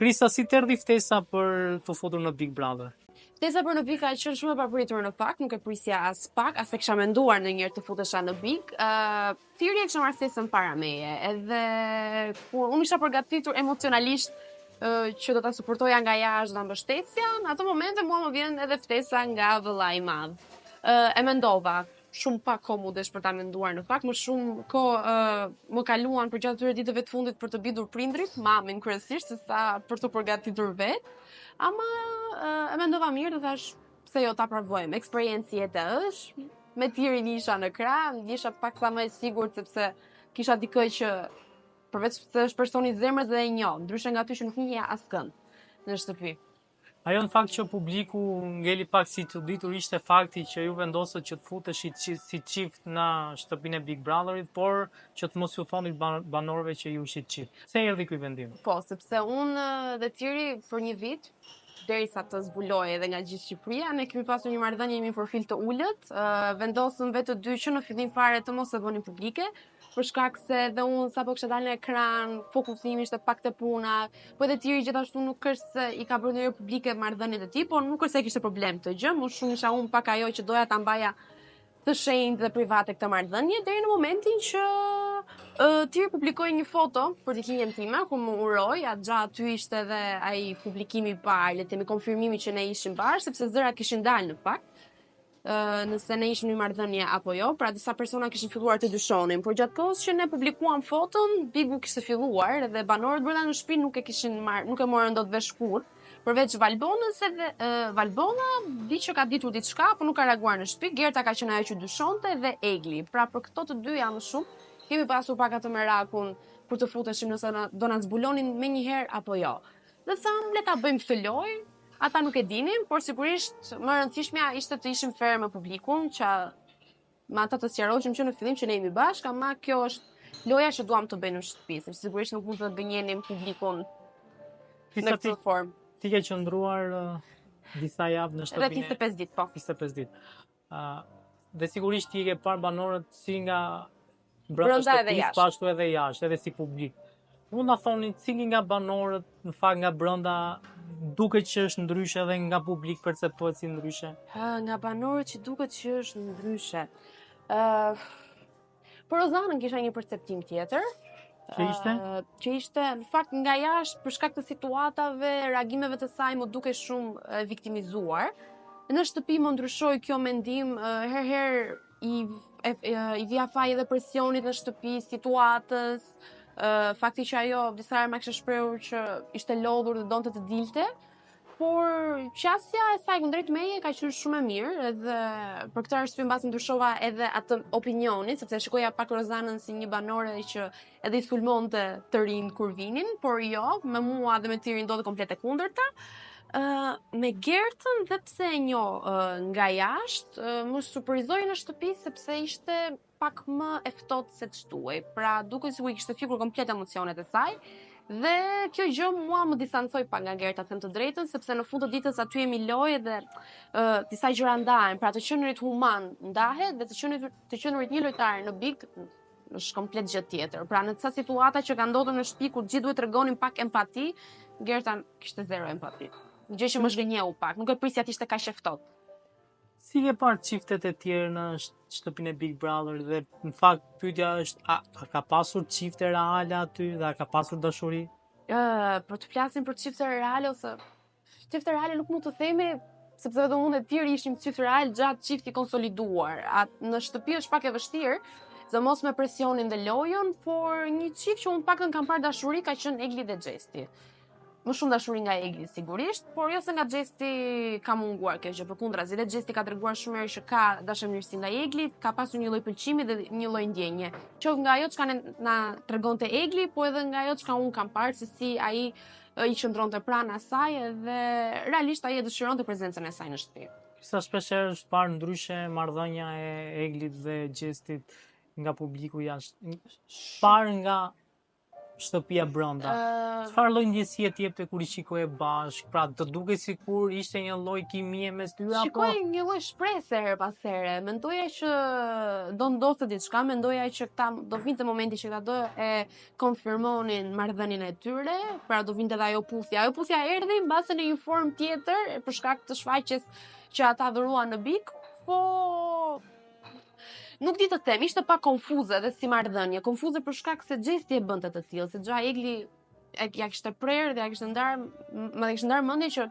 Krista, si të erdhi ftesa për të futur në Big Brother? Ftesa për në Big ka qenë shumë e papritur në fakt, nuk e prisja as pak, as e kisha menduar ndonjëherë të futesha në Big. Thirrje kisha marrë ftesën para meje, edhe kur unë isha përgatitur emocionalisht që do ta suportoja nga jashtë dhe mbështetja, në ato momente mua më vjen edhe ftesa nga vëllai i madh. E mendova shumë pak kohë mundesh për ta menduar në fakt, më shumë kohë më kaluan për gjatë këtyre ditëve të fundit për të bidur prindrit, mamin kryesisht, se sa për të përgatitur vetë. Ama e mendova mirë dhe thash, pse jo ta provojmë. Eksperiencë jete është, me Tirin isha në krah, isha pak sa më e sigurt sepse kisha dikë që përveç se është personi i zemrës dhe e njoh, ndryshe nga ty që nuk njeh askënd në shtëpi. Ajo në fakt që publiku ngeli pak si çuditur ishte fakti që ju vendosët që të futeshit si çift në shtëpinë e Big Brotherit, por që të mos ju thonit banorëve që ju ishit çift. Pse erdhi ky vendim? Po, sepse unë dhe Tiri për një vit, derisa të zbulojë edhe nga gjithë Shqipëria, ne kemi pasur një marrëdhënie me një profil të ulët, vendosëm vetë të dy që në fillim fare të mos e bënin publike, për shkak se dhe unë sapo kisha dalë në ekran, fokusimi ishte pak te puna, po edhe Tiri gjithashtu nuk është se i ka bërë ndonjëherë publike marrëdhëniet e tij, por nuk është se kishte problem këtë gjë, më shumë isha unë pak ajo që doja ta mbaja të shenjtë dhe private këtë marrëdhënie deri në momentin që Tiri publikoi një foto për ditëlindjen time, ku më uroi, gjatë aty ishte edhe ai publikimi i parë, le të themi konfirmimi që ne ishim bashkë, sepse zërat kishin dalë në fakt. Nëse ne ishim në marrëdhënie apo jo, pra disa persona kishin filluar të dyshonin, por gjatë kohës që ne publikuam foton, Bigu kishte filluar dhe banorët brenda në shtëpi nuk e morën dot vesh kurrë, përveç Valbonës edhe Valbona di që ka ditur diçka, por nuk ka reaguar në shtëpi. Gerta ka qenë ajo që dyshonte dhe Egli. Pra për këto të dyja më shumë kemi pasur pak atë merakun kur të futeshim nëse do na zbulonin menjëherë apo jo. Dhe thamë le ta bëjmë këtë lojë. Ata nuk e dinin, por sigurisht më rëndësishmja ishte të ishim fair me publikun, që me ata të sqaroheshim që në fillim që ne jemi bashkë, ama kjo është loja që duam të bëjmë në shtëpi, sepse sigurisht nuk mund të gënjenim publikun në këtë formë. Ti ke qëndruar disa javë në shtëpinë. Edhe 25 ditë, po. 25 ditë. Dhe sigurisht ti ke parë banorët si nga brenda edhe jashtë, pashtu edhe jashtë, edhe si publik. Mund ta thoni cili nga banorët në fakt nga brenda duket që është ndryshe dhe nga publik perceptohet si ndryshe? Nga banorët që duket që është ndryshe. Për Rozanën kisha një perceptim tjetër. Që ishte në fakt nga jashtë për shkak të situatave, reagimeve të saj më duke shumë viktimizuar. Në shtëpi më ndryshoi kjo mendim, herë i vija faj edhe presionit në shtëpi, situatës, fakti që ajo disa herë më kishte shprehur që ishte lodhur dhe donte të dilte, por qasja e saj kundrejt meje ka qenë shumë e mirë, edhe për këtë arsye mbas ndryshova edhe atë opinionin, sepse shikoja pak Rozanën si një banore që edhe i sulmonte të rinë kur vinin, por jo, me mua dhe me Tirin ndodhi komplet e kundërta. Me Gertën dhe pse e njoh nga jashtë, më surprizoi në shtëpi sepse ishte pak më e ftohtë se ç'duhej. Pra duket sikur i kishte fjekur komplet emocionet e saj. Dhe kjo gjë mua më distancoi pak nga Gerta, them të drejtën, sepse në fund të ditës aty jemi lojë dhe disa gjëra ndahen, pra të qenurit human ndahet dhe të qenurit një lojtar në Big është komplet gjë tjetër. Pra në ca situata që ka ndodhur në shtëpi ku gjithë duhet tregonin pak empati, Gerta kishte zero empati. Gjë që më zgënjeu pak, nuk e prisja të ishte kaq e ftohtë. Si ke parë çiftet e tjerë në shtëpinë e Big Brother dhe në fakt pyetja është a ka pasur çifte reale aty dhe a ka pasur dashuri? Për të flasim për çifte reale ose çifte reale nuk mund të themi, sepse edhe unë e Tiri ishim çift real gjatë çifti konsoliduar. Në shtëpi është pak e vështirë, se mos me presionin dhe lojën, por një çift që unë paktën kam parë dashuri ka qenë Egli dhe Xhesti. Më shumë dashuri nga Egli sigurisht, por jo se nga Xhesti ka munguar kjo gjë, përkundrazi dhe Xhesti ka treguar shumë herë që ka dashamirësi ndaj Eglit, ka pasur një lloj pëlqimi dhe një lloj ndjenje. Qoftë nga ajo çka na tregonte Egli, po edhe nga ajo çka unë kam parë se si ai i qëndronte pranë asaj dhe realisht ai e dëshironte prezencën e saj në shtëpi. Sa shpesh është parë ndryshe marrëdhënia e Eglit dhe Xhestit nga publiku jashtë. Parë nga shtëpia brenda? Çfarë lloj ndjesie të jepte kur I shikoje bashk? Pra, të dukej sikur ishte një lloj kimie mes tyre apo? Shikoj një lloj shprese her pas here. Mendoja që do ndodhte diçka, mendoja që këta do vinte momenti që këta do e konfirmonin marrëdhënien e tyre, pra do vinte edhe ajo puthja. Ajo puthja erdhi mbase në një formë tjetër për shkak të shfaqjes që ata dhuruan në Big, po nuk di të them, ishte pak konfuze edhe si marrëdhënie, konfuze për shkak se Gjesti e bënte të tillë, se Xha Egli ja kishte prerë dhe ja kishte ndarë mendje që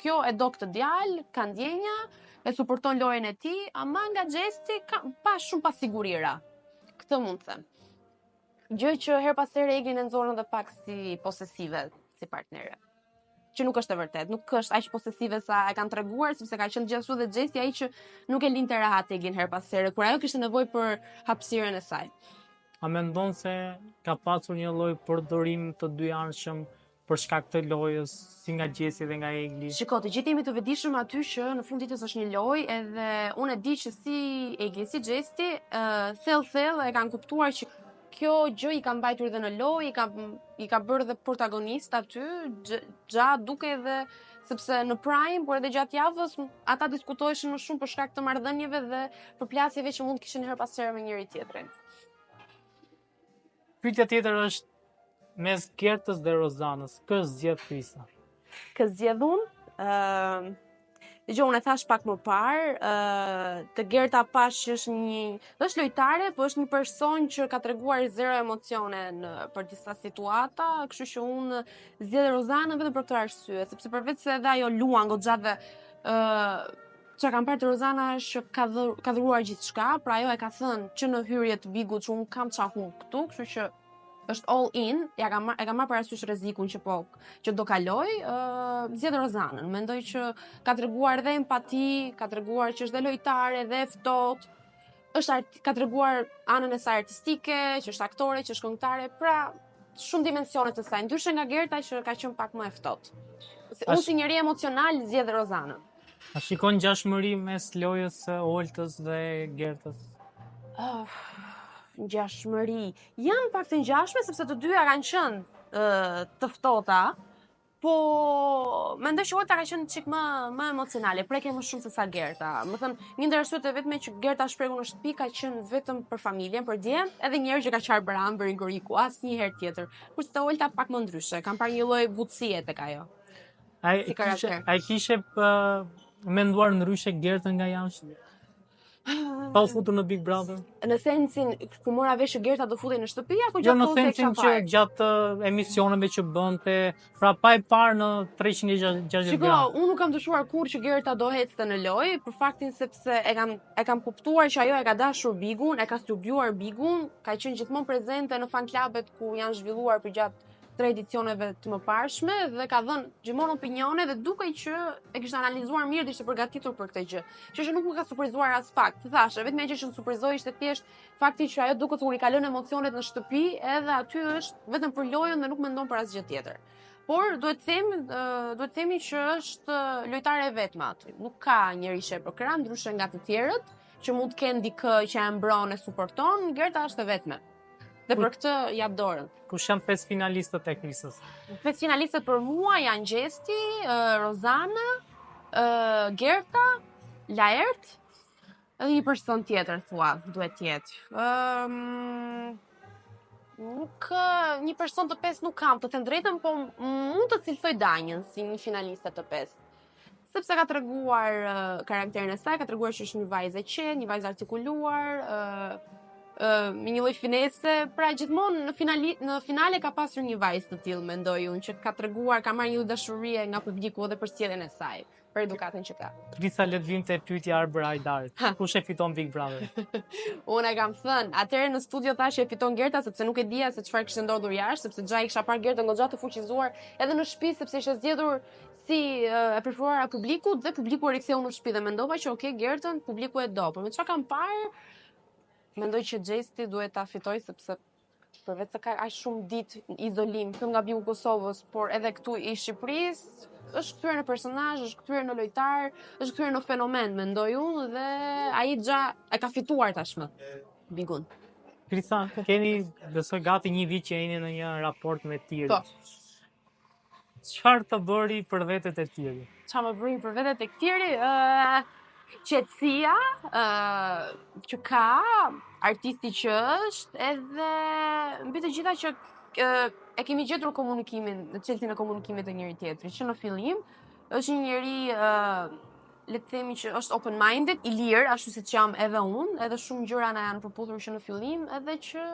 kjo e do këtë djalë, ka ndjenja, e suporton lojën e tij, ama nga Gjesti pa shumë pasigurira. Këtë mund të them. Gjë që her pas here Eglin e nxorën edhe pak si posesive si partnere. Që nuk është e vërtet, nuk është aq posesive sa e kanë treguar, sepse ka qenë gjithashtu dhe Gjesti ai që nuk e linte rahat Eglin her pas here, kur ajo kishte nevojë për hapësirën e saj. A mendon se ka pasur një lloj përdorim të dyjarshëm për shkak të lojës, si nga Gjesi dhe nga Egli? Shiko, të gjithë jemi të vetëdijshëm aty që në fund ditës është një lojë, edhe unë e di që si Egli, si Gjesti, thellë e kanë kuptuar që kjo gjë I ka mbajtur dhe në lojë, I ka bërë dhe protagonist aty, Xha duke edhe sepse në Prime, por edhe gjatë javës, ata diskutoheshin më shumë për shkak të marrëdhënieve dhe përplasjeve që mund kishin her pas here me njëri tjetrin. Pyetja tjetër është mes Gertës dhe Rozanës. Kë zgjedh Krisa? Kë zgjedh unë? Dgjoj, unë e thash pak më parë, të Gerta pash që është lojtare, po është një person që ka treguar zero emocione për disa situata, kështu që unë zgjedh Rozanën vetëm për këtë arsye, sepse përveç se edhe ajo luan goxha dhe çka kam parë të Rozana është që ka dhuruar gjithçka, pra ajo e ka thënë që në hyrje të Bigut që unë kam ça humb këtu, kështu që është all in, e ka marrë parasysh rrezikun që do kaloj, zgjedh Rozanën. Mendoj që ka treguar dhe empati, ka treguar që është dhe lojtare dhe e ftohtë, ka treguar anën e saj artistike, që është aktore, që është këngëtare, pra shumë dimensione të saj, ndryshe nga Gerta që ka qenë pak më e ftohtë. Unë si njeri emocional zgjedh Rozanën. A shikon ngjashmëri mes lojës së Oltës dhe Gertës? Ngjashmëri. Janë pak të ngjashme sepse të dyja kanë qenë të ftohta, po mendoj që Olta ka qenë çik më emocionale, preke më shumë se sa Gerta. Më thënë, një ndër arsyet e vetme që Gerta shprekur në shtëpi ka qenë vetëm për familjen, për djemt, edhe një herë që ka qarë bërambër Goriku, asnjëherë tjetër. Kurse te Olta pak më ndryshe, kam parë një lloj butësie tek ajo. Ai kishe menduar ndryshe Gertën nga jashtë? Pa u futur në Big Brother? Në sensin, ku mora vesh që Gerta do futej në shtëpi, apo gjatë në sensin që gjatë emisioneve që bënte, pra pa e parë në 360 Shiko, unë nuk kam dëshuar kur që Gerta do ecte në lojë, për faktin sepse e kam kuptuar që ajo e ka dashur Bigun, e ka studiuar Bigun, ka qenë gjithmonë prezente në fan klubet ku janë zhvilluar për gjatë 3 edicioneve të mëparshme dhe ka dhënë gjithmonë opinione dhe dukej që e kishte analizuar mirë dhe ishte përgatitur për këtë gjë. Që nuk më ka surprizuar as pak. Të thashë, vetëm gjë që më surprizoi ishte thjesht fakti që ajo duket sikur I ka lënë emocionet në shtëpi, edhe aty është vetëm për lojën dhe nuk mendon për asgjë tjetër. Por duhet themi që është lojtare e vetme aty. Nuk ka njëri sheh për krah, ndryshe nga të tjerët që mund të kenë dikë që e mbron e suporton, Gerta është e vetme. Dhe për këtë jap dorën. Kush janë 5 finalistët e Krisës? 5 finalistët për mua janë Gjesti, Rozana, Gerta, Laert, edhe një person tjetër thua, duhet tjetë. Një person të 5 nuk kam, të them drejtën, po mund të cilësoj Danjën si një finaliste të 5. Sepse ka treguar karakterin e saj, ka treguar që është një vajzë e qetë, një vajzë artikuluar, me një lloj finese, pra gjithmonë në finale ka pasur një vajzë të tillë, mendoj unë, që ka treguar, ka marrë një dashurie nga publiku edhe për sjelljen e saj, për edukatën që ka. Krisa le të vinte pyetja Arbër Hajdarit. Kush e fiton Big Brother? Unë e kam thënë, atëherë në studio thash e fiton Gerta sepse nuk e dija se çfarë kishte ndodhur jashtë, sepse Xha I kisha parë Gertën goxha të fuqizuar edhe në shtëpi sepse ishte zgjedhur si e preferuara e publikut dhe publiku e riktheu në shtëpi dhe mendova që okay, Gertën publiku e do, por me çfarë kam parë mendoj që Gjesti duhet ta fitoj sepse përveç se ka aq shumë ditë izolim këtu nga Bigu Kosovës, por edhe këtu I Shqipërisë, është kthyer në personazh, është kthyer në lojtar, është kthyer në fenomen, mendoj unë, dhe ai Xha e ka fituar tashmë Bigun. Krisa, keni besoj gati një vit që jeni në një raport me Tiri. Po. Çfarë të bëri për vetët e Tiri? Qa më bëri për vetet e këtiri? Qetësia që ka, artisti që është, edhe mbi të gjitha që e kemi gjetur komunikimin, në çelësin e komunikimit të njëri tjetrit, që në fillim është një njeri le të themi që është open-minded, i lirë, ashtu siç jam edhe unë, edhe shumë gjëra na janë përputhur që në fillim, edhe që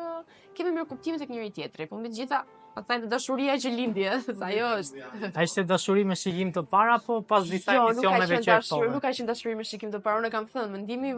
kemi mirë kuptime tek njëri tjetri, po mbi të gjitha pastaj dashuria që lindi, sa ajo është. A ishte dashuri me shikim të parë apo pas disa emisioneve që Jo, nuk ka qenë dashuri me shikim të parë. Unë kam thënë, mendimi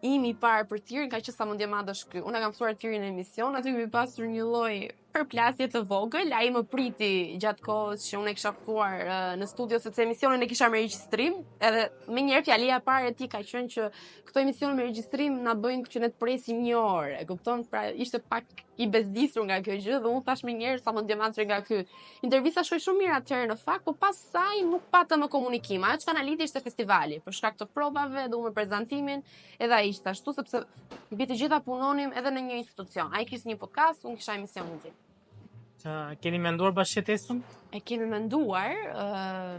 im i parë për Tirin ka qenë sa mendje madh është ky. Unë kam thuar Tirin në emision, aty kemi pasur një lloj përplasje të vogël, ai më priti gjatë kohës që unë e kisha ftuar në studio sepse emisionin e kisha me regjistrim, edhe më njëherë fjalia e parë e tij ka qenë që këto emisione me regjistrim na bëjnë që ne të presim një orë. E kupton? Pra ishte pak i bezdisur nga kjo gjë dhe unë thash më njëherë sa mendje madh nga ky. Intervista shkoi shumë mirë atëherë në fakt, por pas saj nuk patëm më komunikim. Ajo çka na lidhi ishte festivali, për shkak të provave, dhe unë me prezantimin, edhe ai ishte ashtu sepse mbi të gjitha punonim edhe në një institucion. Ai kishte një podcast, unë kisha emisionin tim. Keni menduar bashkëtesën? E kemi menduar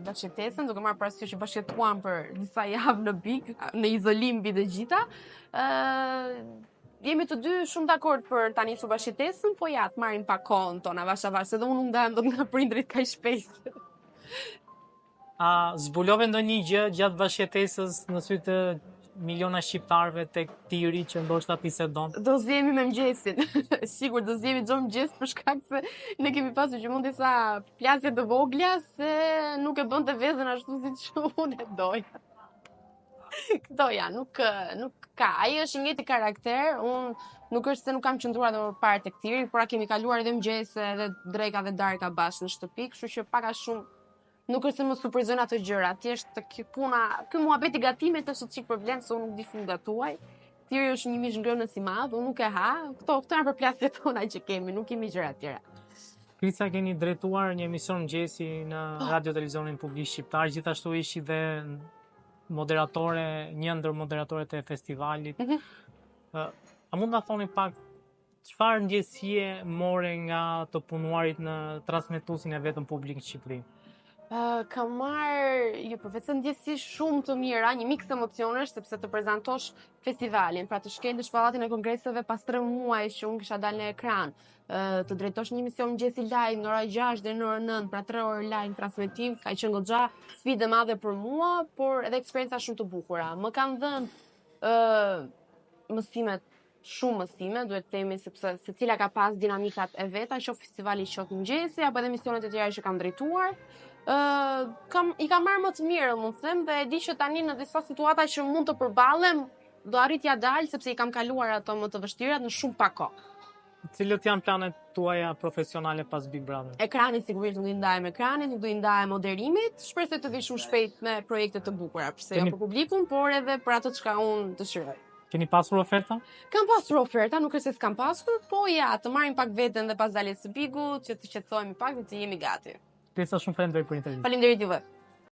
bashkëtesën, duke marrë parasysh që bashkëtuam për disa javë në Big, në izolim mbi të gjitha. Jemi të dy shumë dakord për ta nisur bashkëtesën, po ja, të marrim pak kohën tona avash, edhe unë ndahem dot nga prindrit kaq shpejt. A zbulove ndonjë gjë gjatë bashkëtesës në sy të miliona shqiptarëve tek Tiri që ndoshta pisedon? Do zjemi me mëngjesin. Sigur do zjemi çdo mëngjes për shkak se ne kemi pasur që mund disa plasje të vogla se nuk e bënte veten ashtu siç unë e doja. Doja, nuk ka. Ai është një njëjtë karakter, unë nuk është se nuk kam qëndruar edhe më parë tek Tiri, por kemi kaluar edhe mëngjese, edhe dreka dhe darka bashkë në shtëpi, kështu që pak a shumë nuk është se më surprizojnë ato gjëra, thjesht ky puna, ky muhabeti gatimet është çik problem se unë nuk di shumë gatuaj. Tiri është një mish ngrënës i madh, unë nuk e ha. Këto janë përplasjet tona që kemi, nuk kemi gjëra të tjera. Krisa, keni drejtuar një emision mëngjesi në Radio Televizionin Publik Shqiptar, gjithashtu ishi dhe moderatore, një ndër moderatorët e festivalit. A mund ta thoni pak çfarë ndjesie more nga të punuarit në transmetuesin e vetëm publik në Shqipëri? Kam marrë përveç se ndjesi shumë të mira, një miks emocionesh sepse të prezantosh festivalin, pra të shkelësh pallatin e kongreseve pas 3 muaj që unë kisha dalë në ekran, të drejtosh një emision mëngjesi live nga ora 6 deri në orën 9, pra 3 orë live transmetim, ka qenë goxha sfidë e madhe për mua, por edhe eksperjenca shumë të bukura. Më kanë dhënë shumë mësime, duhet të themi sepse secila ka pas dinamikat e veta, qoftë festivali, qoftë mëngjesi, apo edhe emisionet e tjera që kam drejtuar. I kam marrë më të mirë, mund të them, dhe e di që tani në disa situata që mund të përballem, do arritja dalë sepse i kam kaluar ato më të vështirat në shumë pak kohë. Cilët janë planet tuaja profesionale pas Big Brother? Ekrani sigurisht nuk i ndajem ekranit, nuk do i ndajem moderimit, shpresoj të vi shumë shpejt me projekte të bukura, pse jo për publikun, por edhe për ato çka unë dëshiroj. Keni pasur oferta? Kam pasur oferta, nuk është se s'kam pasur, po ja, të marrim pak veten dhe pas daljes së Bigut, që të qetësohemi pak dhe të jemi gati. Krisa, shumë faleminderit për intervistë. Faleminderit juve.